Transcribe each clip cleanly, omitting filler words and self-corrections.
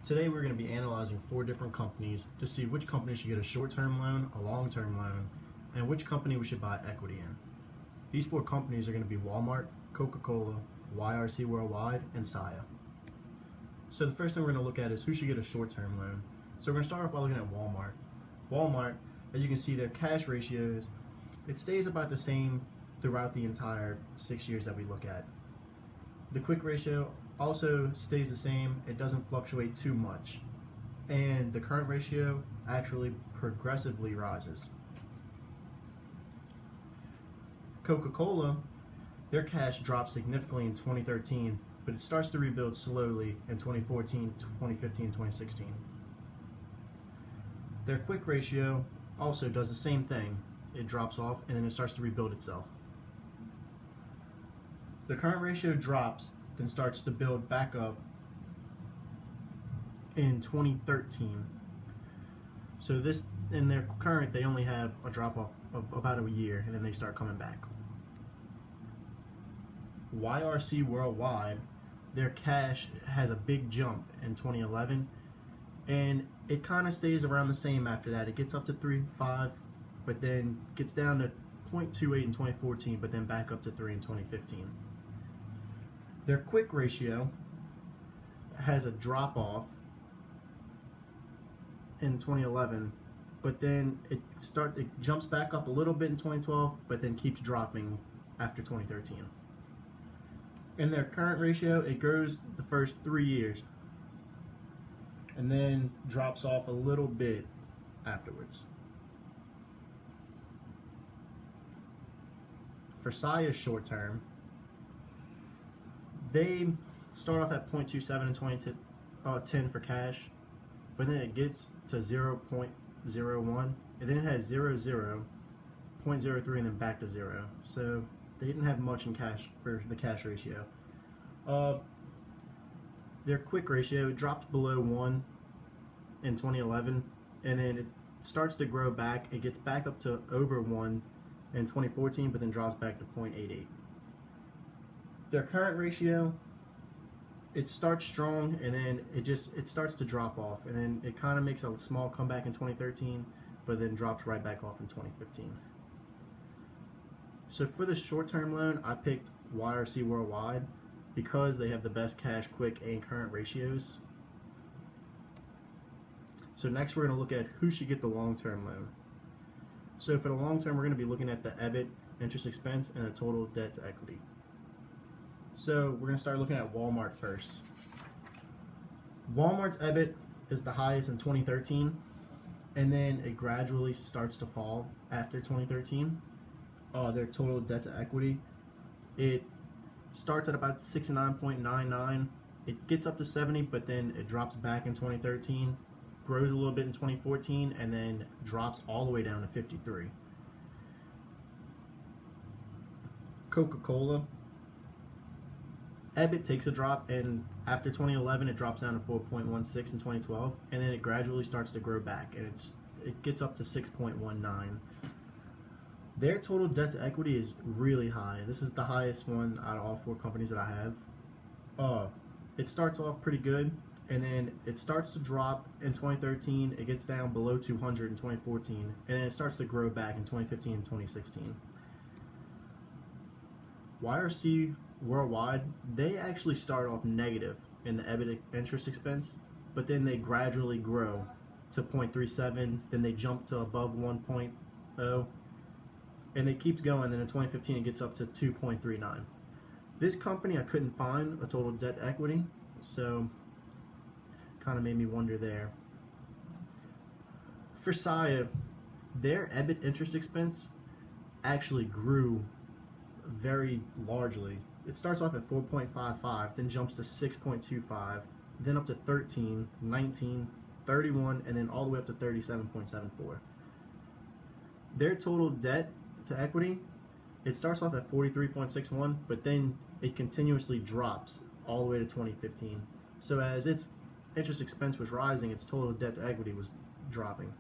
Today we're going to be analyzing 4 different companies to see which company should get a short-term loan, a long-term loan, and which company we should buy equity in. These 4 companies are going to be Walmart, Coca-Cola, YRC Worldwide, and Saya. So the first thing we're going to look at is who should get a short-term loan. So we're going to start off by looking at Walmart. Walmart, as you can see, their cash ratios, it stays about the same throughout the entire 6 years that we look at. The quick ratio also stays the same. It doesn't fluctuate too much. And the current ratio actually progressively rises. Coca-Cola, their cash dropped significantly in 2013, but it starts to rebuild slowly in 2014, 2015, 2016. Their quick ratio also does the same thing. It drops off and then it starts to rebuild itself. The current ratio drops, then starts to build back up in 2013. So this, in their current, they only have a drop off of about a year and then they start coming back. YRC Worldwide, their cash has a big jump in 2011 and it kind of stays around the same after that. It gets up to 3.5, but then gets down to 0.28 in 2014, but then back up to 3 in 2015. Their quick ratio has a drop off in 2011, but then it jumps back up a little bit in 2012, but then keeps dropping after 2013. In their current ratio, it grows the first 3 years and then drops off a little bit afterwards. For Saya's short term, they start off at 0.27 in 2010 for cash, but then it gets to 0.01, and then it has 0.03, and then back to 0. So they didn't have much in cash for the cash ratio. Their quick ratio dropped below 1 in 2011, and then it starts to grow back. It gets back up to over 1 in 2014, but then drops back to 0.88. Their current ratio, it starts strong and then it starts to drop off, and then it kind of makes a small comeback in 2013, but then drops right back off in 2015. So for the short-term loan, I picked YRC Worldwide because they have the best cash, quick, and current ratios. So next we're going to look at who should get the long-term loan. So for the long term, we're going to be looking at the EBIT, interest expense, and the total debt to equity. So we're going to start looking at Walmart first. Walmart's EBIT is the highest in 2013, and then it gradually starts to fall after 2013. Their total debt to equity, it starts at about 69.99. It gets up to 70, but then it drops back in 2013, grows a little bit in 2014, and then drops all the way down to 53. Coca-Cola, EBIT takes a drop, and after 2011 it drops down to 4.16 in 2012, and then it gradually starts to grow back, and it gets up to 6.19. Their total debt to equity is really high. This is the highest one out of all 4 companies that I have. It starts off pretty good, and then it starts to drop in 2013. It gets down below 200 in 2014, and then it starts to grow back in 2015 and 2016. YRC Worldwide, they actually start off negative in the EBIT interest expense, but then they gradually grow to 0.37, then they jump to above 1.0, and it keeps going. Then in 2015 it gets up to 2.39. This company, I couldn't find a total debt equity, so kind of made me wonder there. For Saya, their EBIT interest expense actually grew very largely. It starts off at 4.55, then jumps to 6.25, then up to 13, 19, 31, and then all the way up to 37.74. Their total debt to equity, it starts off at 43.61, but then it continuously drops all the way to 2015. So as its interest expense was rising, its total debt to equity was dropping.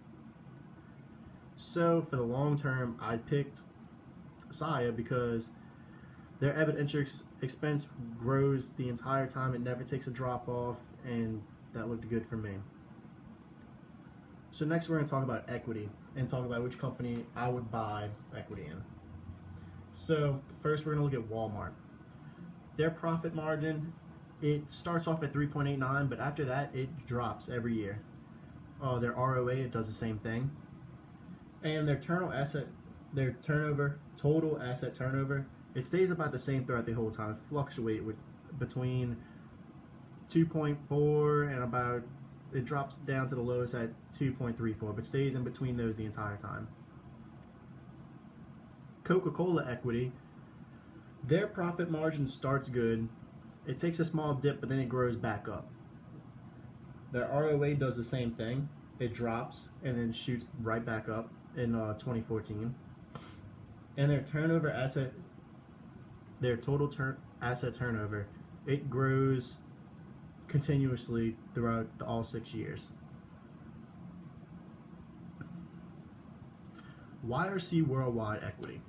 So for the long term, I picked Saya because their EBIT interest expense grows the entire time. It never takes a drop off, and that looked good for me. So next we're going to talk about equity and talk about which company I would buy equity in. So first we're going to look at Walmart. Their profit margin, it starts off at 3.89, but after that it drops every year. Their ROA, it does the same thing. And their total asset turnover, it stays about the same throughout the whole time. It fluctuates between 2.4 and about, it drops down to the lowest at 2.34, but stays in between those the entire time. Coca-Cola equity, their profit margin starts good. It takes a small dip, but then it grows back up. Their ROA does the same thing. It drops and then shoots right back up in 2014. And their total asset turnover, it grows continuously throughout all 6 years. YRC Worldwide equity,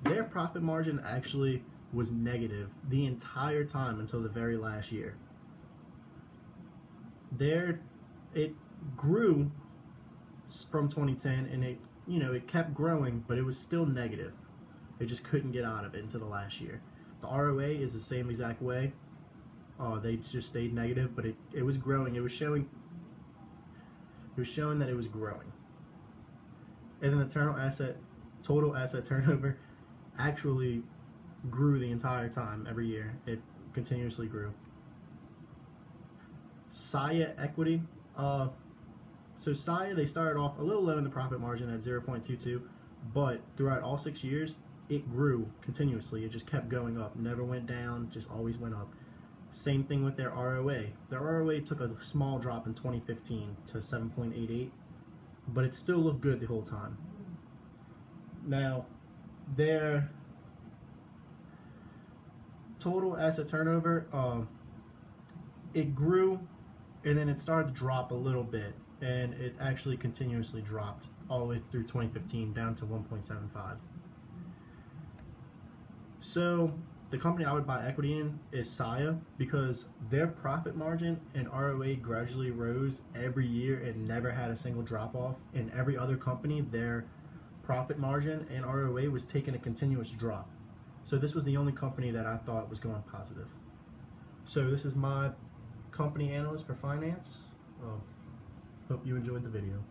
their profit margin actually was negative the entire time until the very last year. It grew from 2010, and it kept growing, but it was still negative. It just couldn't get out of it until the last year. The ROA is the same exact way. They just stayed negative, but it was growing. It was showing that it was growing. And then the total asset turnover actually grew the entire time. Every year it continuously grew. Saya equity, so Saya, they started off a little low in the profit margin at 0.22, but throughout all 6 years it grew continuously. It just kept going up, never went down, just always went up. Same thing with their ROA. Their ROA took a small drop in 2015 to 7.88, but it still looked good the whole time. Now, their total asset turnover, it grew and then it started to drop a little bit, and it actually continuously dropped all the way through 2015 down to 1.75. So the company I would buy equity in is Saya, because their profit margin and ROA gradually rose every year and never had a single drop off. In every other company, their profit margin and ROA was taking a continuous drop. So this was the only company that I thought was going positive. So this is my company analyst for finance. Hope you enjoyed the video.